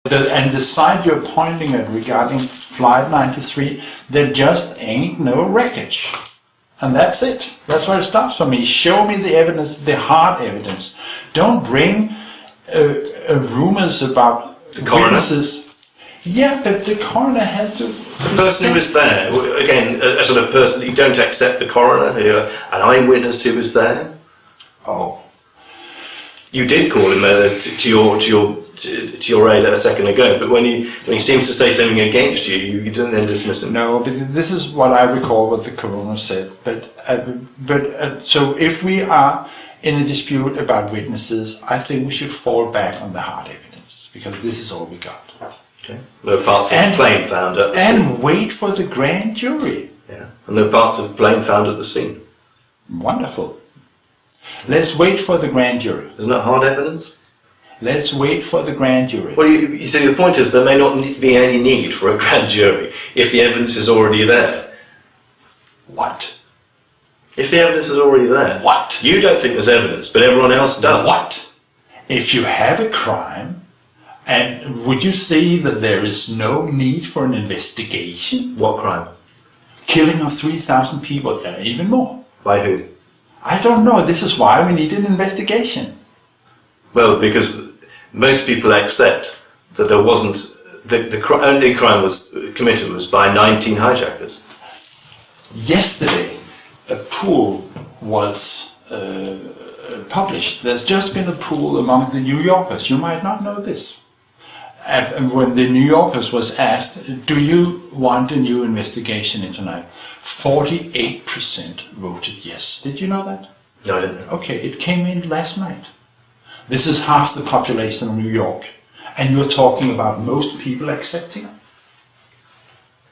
And the side you're pointing at regarding Flight 93, there just ain't no wreckage. And that's it. That's where it stops for me. Show me the evidence, the hard evidence. Don't bring rumors about the coroner. Witnesses. Yeah, but the coroner has to... The person who was there, again, a sort of person, you don't accept the coroner, an eyewitness who was there. Oh. You did call him to your aid a second ago, but when he seems to say something against you, you didn't then dismiss him. No, but this is what I recall what the coroner said. But so if we are in a dispute about witnesses, I think we should fall back on the hard evidence, because this is all we got. Okay. There are parts of the plane found at the scene. And wait for the grand jury. Yeah. And there are parts of the plane found at the scene. Wonderful. Let's wait for the grand jury. Isn't that hard evidence? Let's wait for the grand jury. Well, you see, the point is there may not be any need for a grand jury if the evidence is already there. What? If the evidence is already there. What? You don't think there's evidence, but everyone else does. What? If you have a crime, and would you say that there is no need for an investigation? What crime? Killing of 3,000 people, even more. By who? I don't know. This is why we need an investigation. Well, because most people accept that there wasn't... The only crime was committed was by 19 hijackers. Yesterday, a poll was published. There's just been a poll among the New Yorkers. You might not know this. And when the New Yorkers was asked, do you want a new investigation into tonight? 48% voted yes. Did you know that? No, I didn't know. Okay, it came in last night. This is half the population of New York. And you're talking about most people accepting?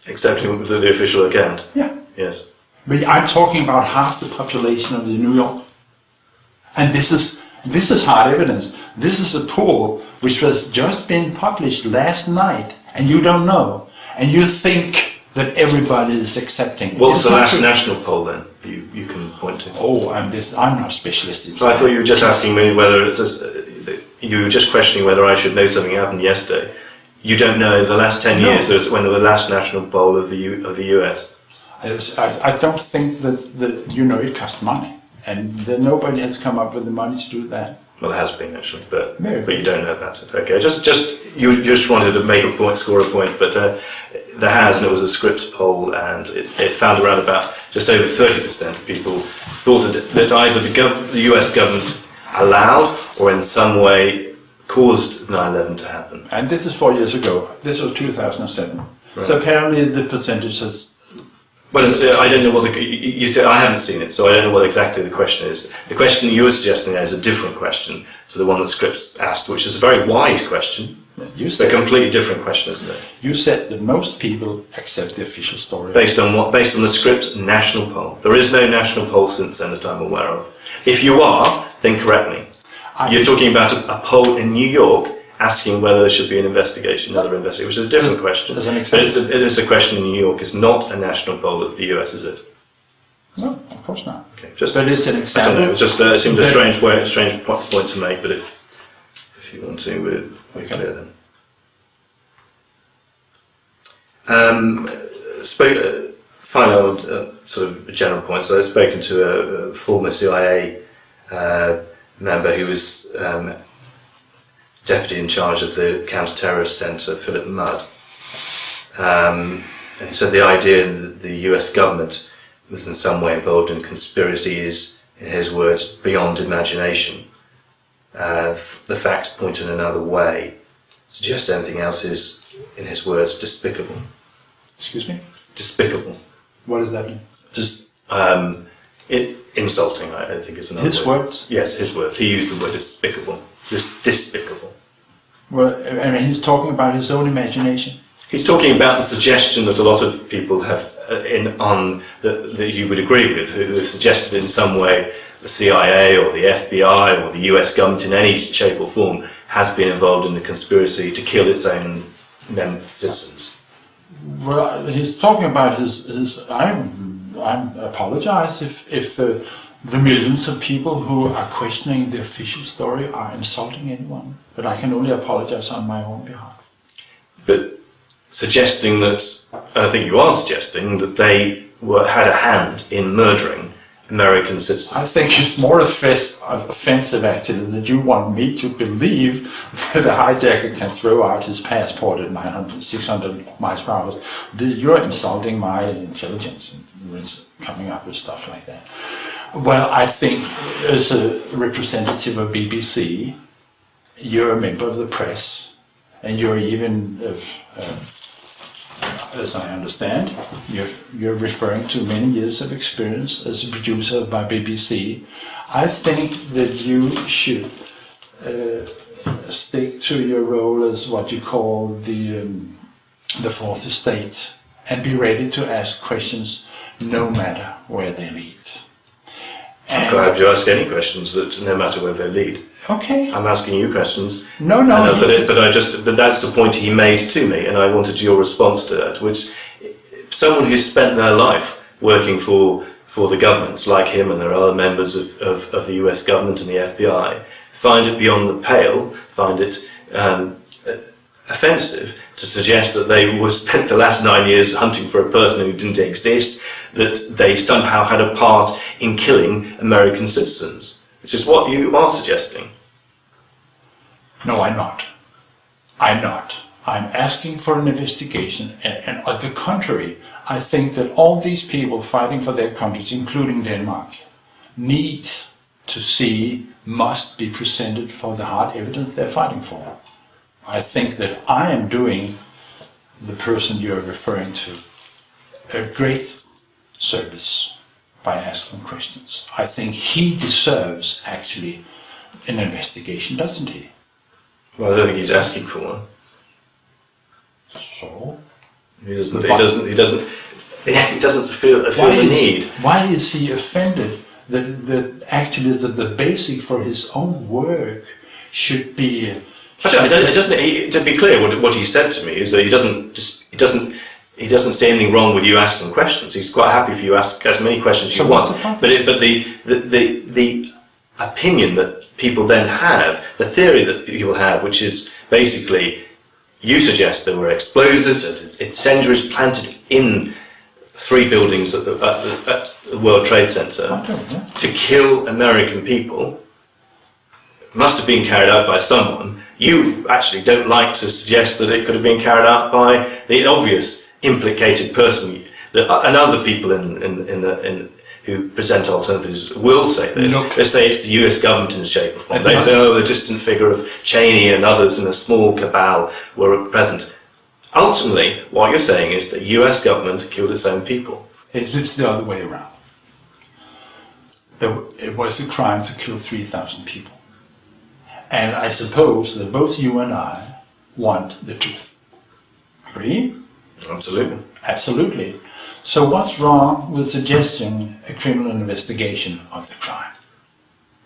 Accepting the official account? Yeah. Yes. But I'm talking about half the population of the New York. And this is hard evidence. This is a poll which was just been published last night, and you don't know. And you think that everybody is accepting. What's the last national poll then you can point to? Oh, I'm not a specialist in so I thought you were just asking me whether you were just questioning whether I should know something happened yesterday. You don't know the last 10 years when there was the last national poll of the US. I don't think that it costs money, and that nobody has come up with the money to do that. Well, it has been actually, but Maybe. you don't know about it. Okay, you just wanted to make a point, score a point, but there has, and it was a Scripps poll, and it found around about just over 30% of people thought that either the US government allowed or in some way caused 9/11 to happen. And this is 4 years ago. This was 2007. Right. So apparently the percentage has... Well, I don't know what I haven't seen it, so I don't know what exactly the question is. The question you were suggesting there is a different question to the one that Scripps asked, which is a very wide question. It's a completely different question, isn't it? You said that most people accept the official story. Based on what? Based on the Scripps national poll. There is no national poll since then that I'm aware of. If you are, then correct me. You're talking about a poll in New York asking whether there should be an investigation, another investigation, which is a different question. But it is a question in New York. It's not a national poll of the US, is it? No, of course not. Okay, but it's an example. I don't know. It seems a strange point to make. But if you want to, we're clear then. Final sort of general point. So I've spoken to a former CIA member who was deputy in charge of the counter-terrorist centre, Philip Mudd. And he said the idea that the US government was in some way involved in conspiracy is, in his words, beyond imagination. The facts point in another way. Suggest anything else is, in his words, despicable. Excuse me? Despicable. What does that mean? Just insulting, I think is another word. His words? Yes, his words. He used the word despicable. Despicable. Well, I mean, he's talking about his own imagination. He's talking about the suggestion that a lot of people have that you would agree with, who have suggested in some way the CIA or the FBI or the US government in any shape or form has been involved in the conspiracy to kill its own citizens. Well, he's talking about his. I apologize if the millions of people who are questioning the official story are insulting anyone, but I can only apologize on my own behalf. but suggesting that, and I think you are suggesting, that they had a hand in murdering American citizens. I think it's more offensive actually that you want me to believe that a hijacker can throw out his passport at 900, 600 miles per hour. You're insulting my intelligence and coming up with stuff like that. Well, I think as a representative of BBC, you're a member of the press, and you're even, as I understand, you're referring to many years of experience as a producer by BBC. I think that you should stick to your role as what you call the fourth estate, and be ready to ask questions no matter where they lead. I'm glad you ask any questions, that no matter where they lead. Okay. I'm asking you questions. No. But that's the point he made to me, and I wanted your response to that. Which, someone who's spent their life working for the governments, like him, and there are other members of the US government and the FBI, find it beyond the pale, find it offensive to suggest that they spent the last 9 years hunting for a person who didn't exist, that they somehow had a part in killing American citizens, which is what you are suggesting. No, I'm not. I'm not. I'm asking for an investigation, and on the contrary, I think that all these people fighting for their countries, including Denmark, need to see, must be presented for the hard evidence they're fighting for. I think that I am doing the person you're referring to a great service by asking questions. I think he deserves actually an investigation, doesn't he? Well, I don't think he's asking for one. So? He doesn't feel the need. Why is he offended that actually the basic for his own work should be? To be clear, what he said to me is that he doesn't see anything wrong with you asking questions. He's quite happy for you to ask as many questions you want. But the opinion that people then have, the theory that people have, which is basically, you suggest there were explosives and incendiaries planted in 3 buildings at the World Trade Center to kill American people, must have been carried out by someone. You actually don't like to suggest that it could have been carried out by the obvious implicated person, and other people who present alternatives will say this. Look, they say it's the US government in shape or form. They say, the distant figure of Cheney and others in a small cabal were present. Ultimately, what you're saying is that the US government killed its own people. It's the other way around. It was a crime to kill 3,000 people. And I suppose that both you and I want the truth. Agree? Absolutely. Absolutely. So what's wrong with suggesting a criminal investigation of the crime?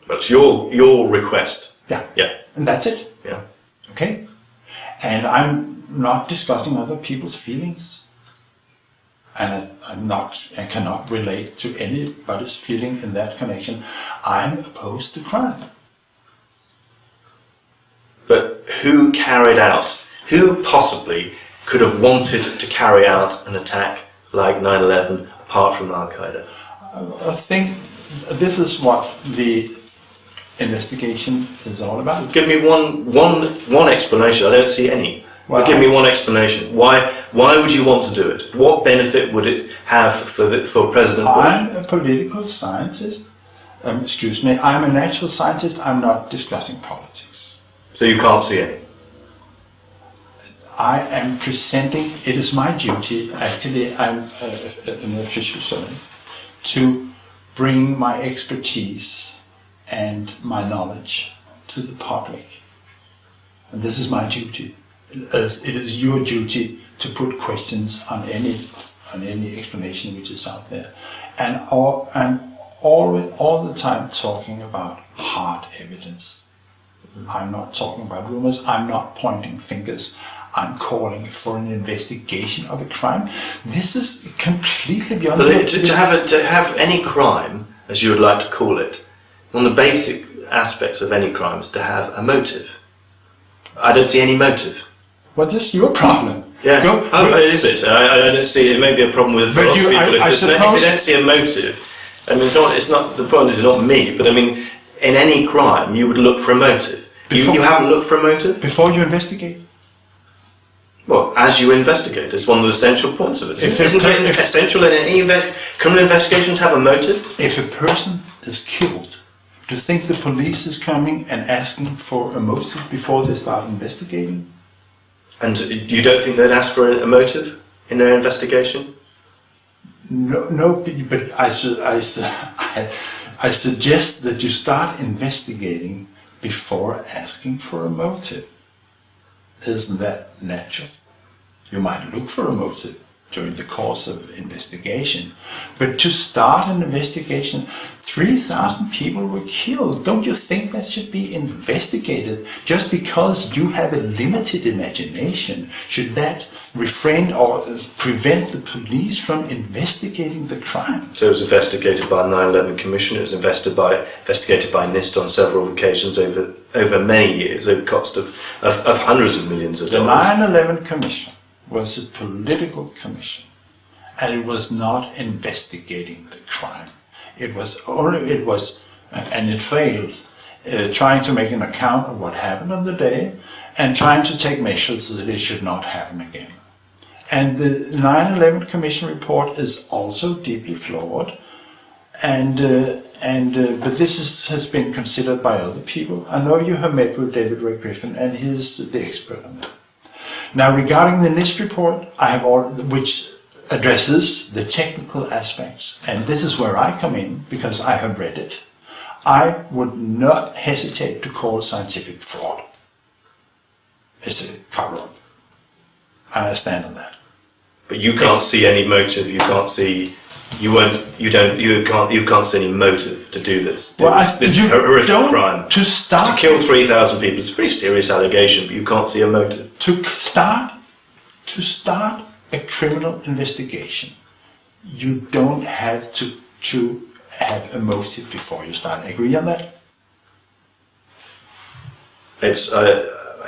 That's your request. Yeah. Yeah. And that's it. Yeah. Okay? And I'm not discussing other people's feelings. And I cannot relate to anybody's feeling in that connection. I'm opposed to crime. But who possibly could have wanted to carry out an attack like 9/11 apart from Al-Qaeda? I think this is what the investigation is all about. Give me one explanation. I don't see any. Well, give me one explanation. Why would you want to do it? What benefit would it have for President Bush? I'm a political scientist. I'm a natural scientist. I'm not discussing politics. So you can't see any? I am presenting, it is my duty, actually I'm an official servant, to bring my expertise and my knowledge to the public. And this is my duty. As it is your duty to put questions on any explanation which is out there. And I'm all the time talking about hard evidence. I'm not talking about rumors, I'm not pointing fingers. I'm calling for an investigation of a crime. This is completely beyond... But to have any crime, as you would like to call it, one of the basic aspects of any crime is to have a motive. I don't see any motive. What is your problem? Yeah, is it? I don't see it. It may be a problem with philosophy, but if you don't see a motive, I mean, it's not the point is not me, but I mean, in any crime, you would look for a motive. You haven't looked for a motive? Before you investigate? Well, as you investigate, it's one of the essential points of it. Isn't it essential in any criminal investigation to have a motive? If a person is killed, do you think the police is coming and asking for a motive before they start investigating? And you don't think they'd ask for a motive in their investigation? No, but I suggest that you start investigating before asking for a motive. Isn't that natural? You might look for a motive during the course of investigation, but to start an investigation, 3,000 people were killed. Don't you think that should be investigated? Just because you have a limited imagination, should that refrain or prevent the police from investigating the crime? So it was investigated by the 9/11 Commission. It was investigated by NIST on several occasions over many years, at the cost of hundreds of millions of dollars. The 9/11 Commission was a political commission, and it was not investigating the crime. And it failed, trying to make an account of what happened on the day and trying to take measures so that it should not happen again. And the 9/11 Commission report is also deeply flawed, but this has been considered by other people. I know you have met with David Ray Griffin, and he's the expert on that. Now, regarding the NIST report, which addresses the technical aspects, and this is where I come in because I have read it, I would not hesitate to call scientific fraud. It's a cover-up. I stand on that. But you can't see any motive. You can't see. You can't see any motive to do this. This horrific crime. To kill 3,000 people, it's a pretty serious allegation, but you can't see a motive. To start a criminal investigation, you don't have to have a motive before you start. Agree on that? It's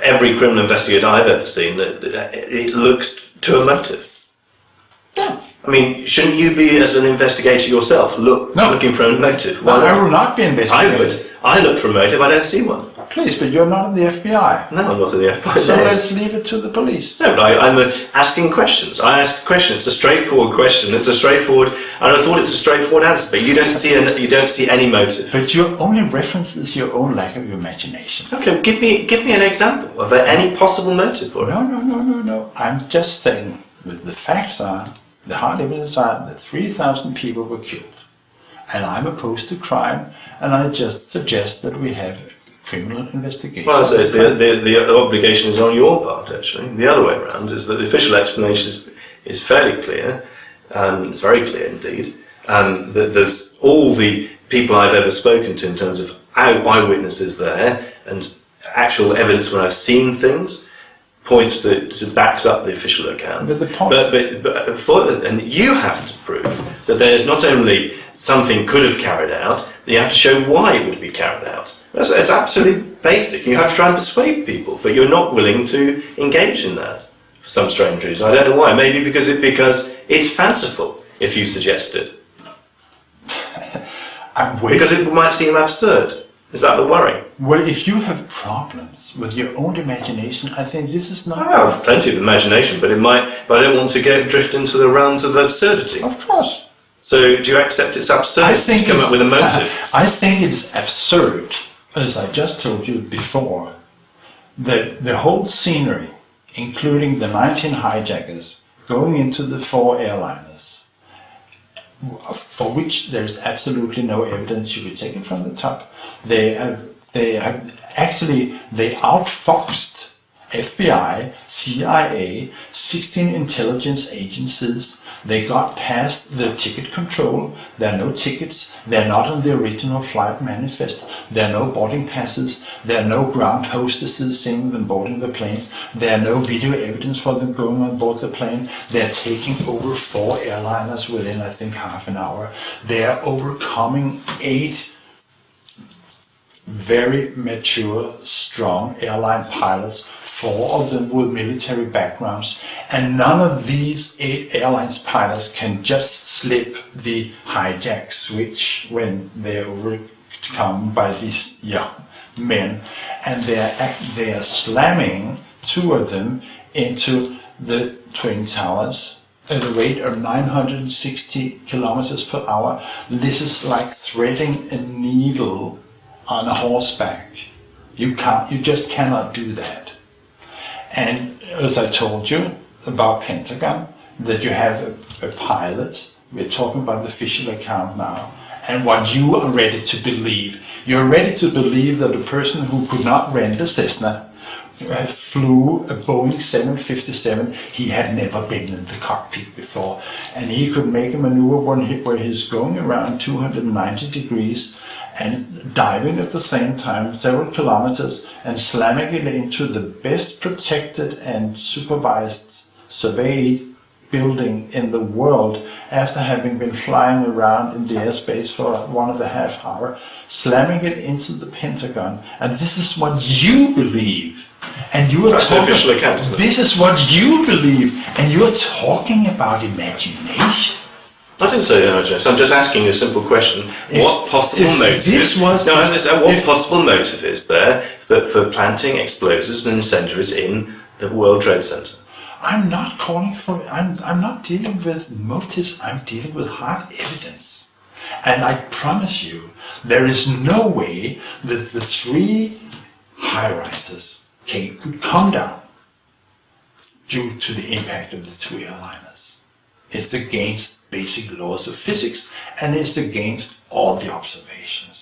every criminal investigator I've ever seen. It looks to a motive. Yeah. I mean, shouldn't you be, as an investigator yourself, looking for a motive? No, I will not be investigating. I would. I look for a motive. I don't see one. Please, but you're not in the FBI. No, I'm not in the FBI. So let's leave it to the police. No, but I'm asking questions. I ask a question. It's a straightforward question. It's a straightforward. And I thought it's a straightforward answer. But you don't see any motive. But your only reference is your own lack of imagination. Okay, give me an example of any possible motive for it. No. I'm just saying that the facts are. The hard evidence are that 3,000 people were killed. And I'm opposed to crime, and I just suggest that we have criminal investigation. Well, so the obligation is on your part, actually. The other way around is that the official explanation is fairly clear, it's very clear indeed, that there's all the people I've ever spoken to in terms of eyewitnesses there, and actual evidence when I've seen things, points to backs up the official account. And you have to prove that there's not only something could have carried out, but you have to show why it would be carried out. That's absolutely basic. You have to try and persuade people, but you're not willing to engage in that for some strange reason. I don't know why. Maybe because it's fanciful if you suggest it. Because it might seem absurd. Is that the worry? Well, if you have problems with your own imagination, I think this is not. I have plenty of imagination, but I don't want to drift into the realms of absurdity. Of course. So, do you accept it's absurd to come up with a motive? I think it is absurd, as I just told you before, that the whole scenery, including the 19 hijackers going into the 4 airliners, for which there is absolutely no evidence should be taken from the top. They outfoxed FBI, CIA, 16 intelligence agencies. They got past the ticket control. There are no tickets. They're not on the original flight manifest. There are no boarding passes. There are no ground hostesses seeing them boarding the planes. There are no video evidence for them going on board the plane. They're taking over 4 airliners within, I think, half an hour. They're overcoming 8 very mature, strong airline pilots, 4 of them with military backgrounds, and none of these 8 airlines pilots can just slip the hijack switch when they're overcome by these young men, and they are slamming 2 of them into the Twin Towers at a rate of 960 kilometers per hour. This is like threading a needle on a horseback. You just cannot do that. And as I told you about Pentagon, that you have a pilot, we're talking about the official account now, and what you are ready to believe. You're ready to believe that a person who could not rent a Cessna flew a Boeing 757, he had never been in the cockpit before, and he could make a maneuver where he's going around 290 degrees and diving at the same time several kilometers and slamming it into the best protected and supervised surveyed building in the world after having been flying around in the airspace for 1.5 hours, slamming it into the Pentagon. And this is what you believe. And you are talking, official account, isn't it? This is what you believe, and you are talking about imagination. I didn't say imagination. I'm just asking a simple question. What possible motive is there for planting explosives and incendiaries in the World Trade Center? I'm not calling for. I'm not dealing with motives. I'm dealing with hard evidence, and I promise you, there is no way that the 3 high-rises could come down due to the impact of the 2 airliners. It's against basic laws of physics, and it's against all the observations.